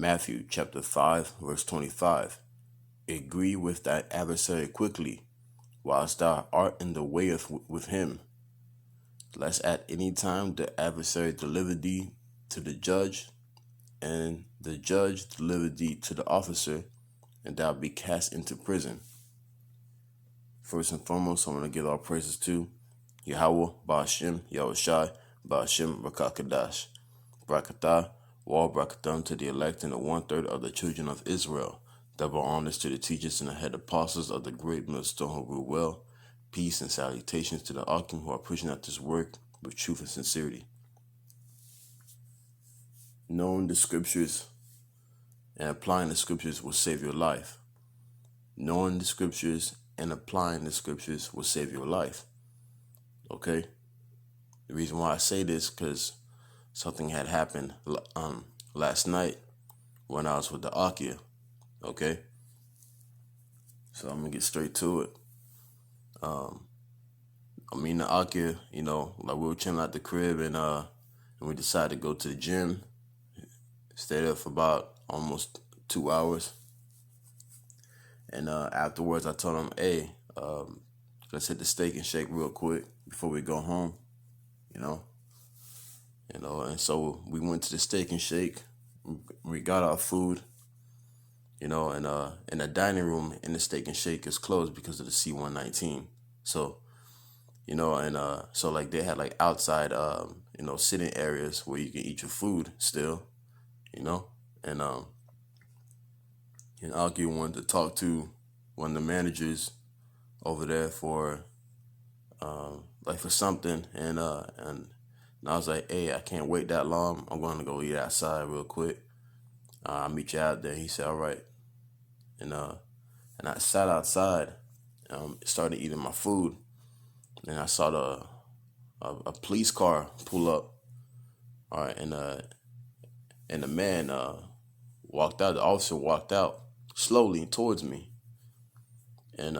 Matthew chapter 5, verse 25. Agree with thy adversary quickly, whilst thou art in the way with him, lest at any time the adversary deliver thee to the judge, and the judge deliver thee to the officer, and thou be cast into prison. First and foremost, I want to give all praises to YAHAWAH, BAHASHAM, YAHAWASHI, BAHASHAM, QADASH. Barak, Barak to the elect and the 1/3 of the children of Israel. Double honors to the teachers and the head apostles of the great millstone who rule well. Peace and salutations to the ATHAM who are pushing out this work with truth and sincerity. Knowing the scriptures and applying the scriptures will save your life. Knowing the scriptures and applying the scriptures will save your life. Okay? The reason why I say this because something had happened last night when I was with the ATHA. Okay? So I'm going to get straight to it. Me and the ATHA, like we were chilling at the crib and we decided to go to the gym. Stayed there for about almost 2 hours. And afterwards I told him, hey, let's hit the Steak and Shake real quick before we go home, and so we went to the Steak and Shake. We got our food, and the dining room in the Steak and Shake is closed because of the C-119. So, so like they had like outside, sitting areas where you can eat your food still, and Aki wanted to talk to one of the managers over there for something, and I was like, hey, I can't wait that long. I'm going to go eat outside real quick. I'll meet you out there. He said, all right. And I sat outside, started eating my food, and I saw a police car pull up. All right, and the man walked out. The officer walked out slowly towards me, and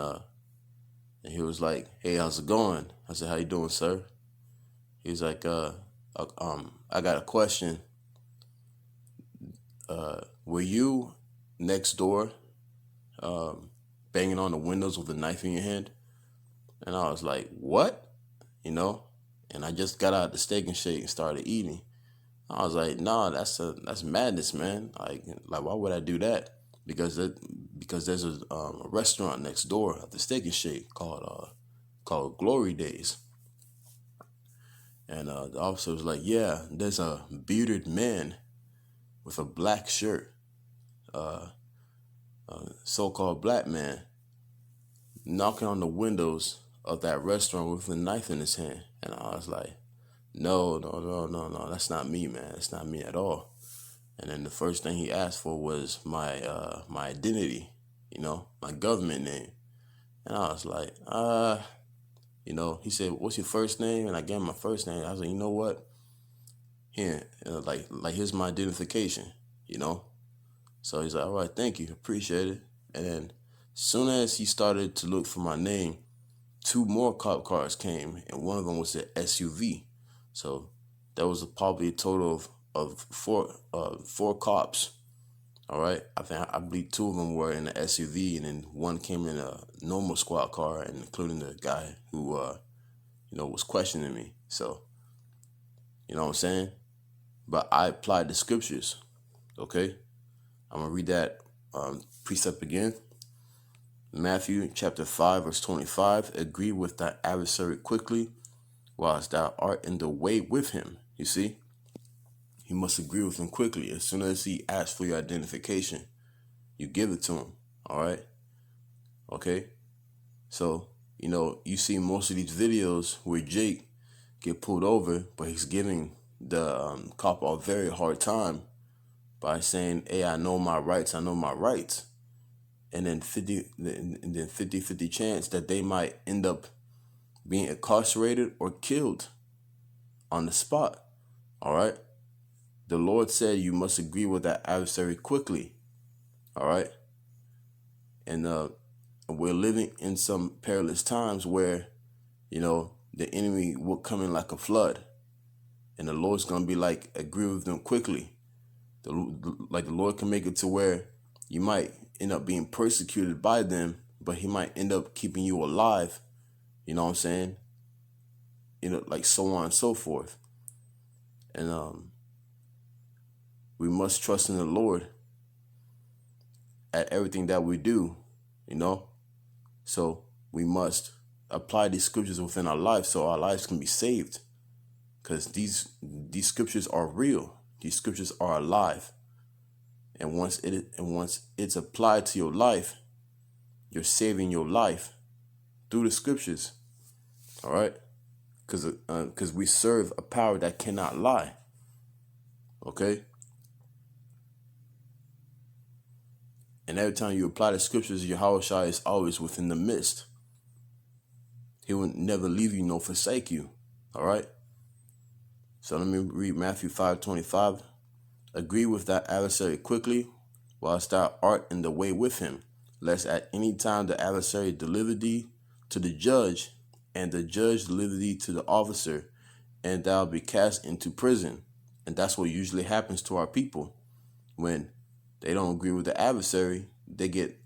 he was like, hey, how's it going? I said, how you doing, sir? He's like, I got a question. Were you next door banging on the windows with a knife in your hand? And I was like, what? And I just got out the Steak and Shake and started eating. I was like, nah, that's madness, man. Like why would I do that? Because there's a restaurant next door at the Steak and Shake called Glory Days. And the officer was like, yeah, there's a bearded man with a black shirt, so-called black man, knocking on the windows of that restaurant with a knife in his hand. And I was like, no, that's not me, man. That's not me at all. And then the first thing he asked for was my identity, my government name. And I was like, he said, what's your first name? And I gave him my first name. I was like, you know what? Here, here's my identification, So he's like, all right, thank you, appreciate it. And then as soon as he started to look for my name, 2 more cop cars came, and one of them was an SUV. So that was probably a total of 4 cops. All right, I believe 2 of them were in the SUV, and then 1 came in a normal squad car, and including the guy who was questioning me. So, you know what I'm saying? But I applied the scriptures. Okay, I'm gonna read that precept again. Matthew chapter 5, verse 25. Agree with thy adversary quickly, whilst thou art in the way with him. You see? You must agree with him quickly. As soon as he asks for your identification, you give it to him. All right? Okay? So, you see most of these videos where Jake get pulled over, but he's giving the cop a very hard time by saying, hey, I know my rights. And then 50-50 chance that they might end up being incarcerated or killed on the spot. All right? The Lord said you must agree with that adversary quickly. All right? And we're living in some perilous times where, the enemy will come in like a flood. And the Lord's going to be like, agree with them quickly. Like the Lord can make it to where you might end up being persecuted by them, but he might end up keeping you alive. You know what I'm saying? Like so on and so forth. And we must trust in the Lord at everything that we do, you know? So we must apply these scriptures within our lives so our lives can be saved. Because these scriptures are real. These scriptures are alive. And once it's applied to your life, you're saving your life through the scriptures. All right? Because we serve a power that cannot lie. Okay? And every time you apply the scriptures, YAHAWASHI is always within the midst. He will never leave you nor forsake you. All right? So let me read Matthew 5:25. Agree with thy adversary quickly, whilst thou art in the way with him, lest at any time the adversary deliver thee to the judge, and the judge deliver thee to the officer, and thou be cast into prison. And that's what usually happens to our people. When they don't agree with the adversary, they get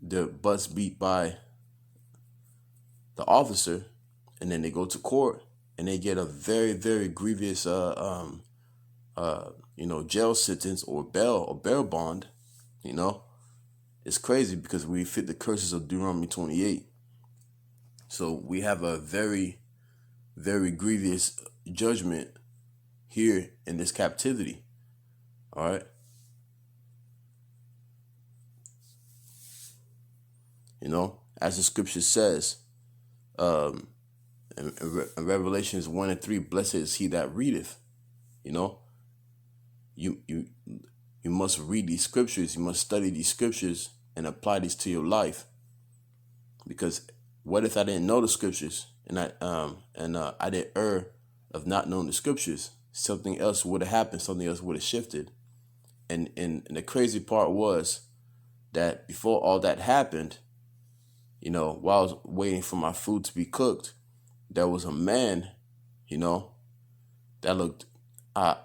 their butts beat by the officer, and then they go to court, and they get a very, very grievous jail sentence or bail bond. It's crazy because we fit the curses of Deuteronomy 28. So we have a very, very grievous judgment here in this captivity. All right. As the scripture says, in Revelations 1:3, blessed is he that readeth. You must read these scriptures. You must study these scriptures and apply these to your life. Because what if I didn't know the scriptures and I did err of not knowing the scriptures? Something else would have happened. Something else would have shifted. And the crazy part was that before all that happened, while I was waiting for my food to be cooked, there was a man, that looked, I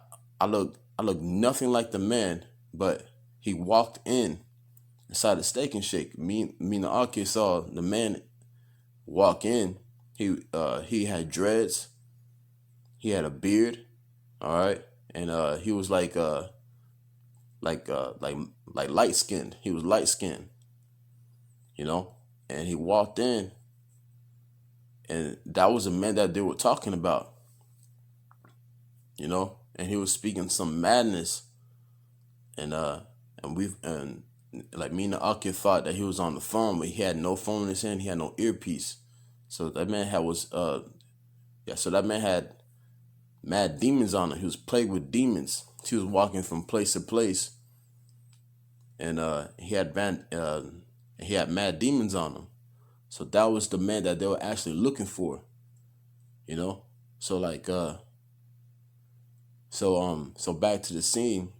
looked nothing like the man, but he walked inside the Steak and Shake. Me and the Aki saw the man walk in. He had dreads. He had a beard. All right. And he was like light skinned. He was light skinned, and he walked in, and that was the man that they were talking about, and he was speaking some madness, and like me and the Akir thought that he was on the phone, but he had no phone in his hand. He had no earpiece. So that man had mad demons on him. He was plagued with demons. He was walking from place to place, and he had mad demons on him. So that was the man that they were actually looking for, So so back to the scene.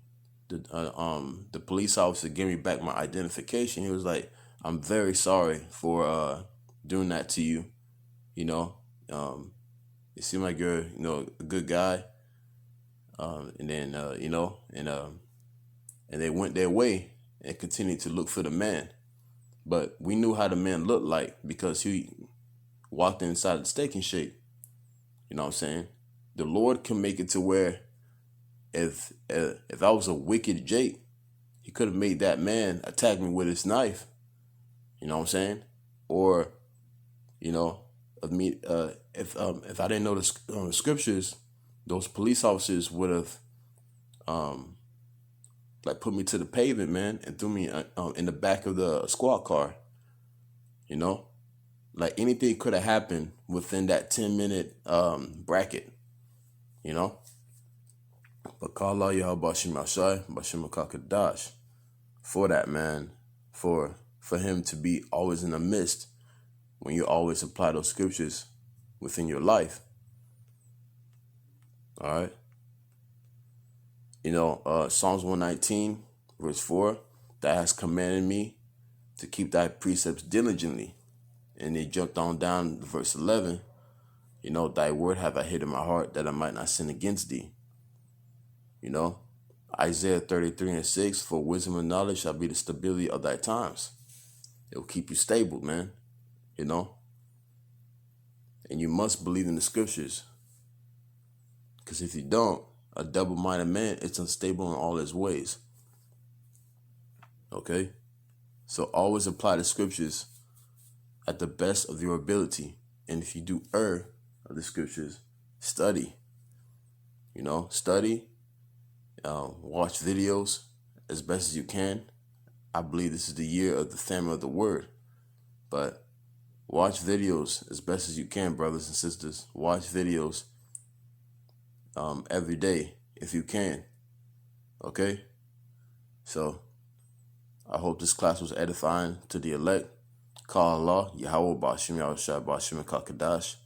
The police officer gave me back my identification. He was like, "I'm very sorry for doing that to you. It seemed like you're a good guy." And then and they went their way and continued to look for the man. But we knew how the man looked like because he walked inside the Steak and Shake. You know what I'm saying? The Lord can make it to where if I was a wicked Jake, he could have made that man attack me with his knife. You know what I'm saying? Or, if I didn't know the scriptures, those police officers would have put me to the pavement, man, and threw me in the back of the squad car. Like anything could have happened within that 10-minute bracket. But call Allah YAHAWASHI, Bashim QADASH for that, man, for him to be always in the midst when you always apply those scriptures within your life. All right. Psalms 119, verse 4, thou hast commanded me to keep thy precepts diligently. And they jumped on down to verse 11, thy word have I hid in my heart that I might not sin against thee. You know, Isaiah 33:6, for wisdom and knowledge shall be the stability of thy times. It will keep you stable, man. You know, and you must believe in the scriptures. Because if you don't, a double-minded man is unstable in all his ways. Okay? So always apply the scriptures at the best of your ability. And if you do err of the scriptures, study. You know, study, watch videos as best as you can. I believe this is the year of the famine of the word. But watch videos as best as you can, brothers and sisters. Watch videos every day if you can. Okay? So I hope this class was edifying to the elect. Call Allah, YAHAWAH, BAHASHAM, YAHAWASHI, BAHASHAM, QADASH.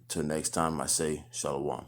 Till next time, I say Shalom.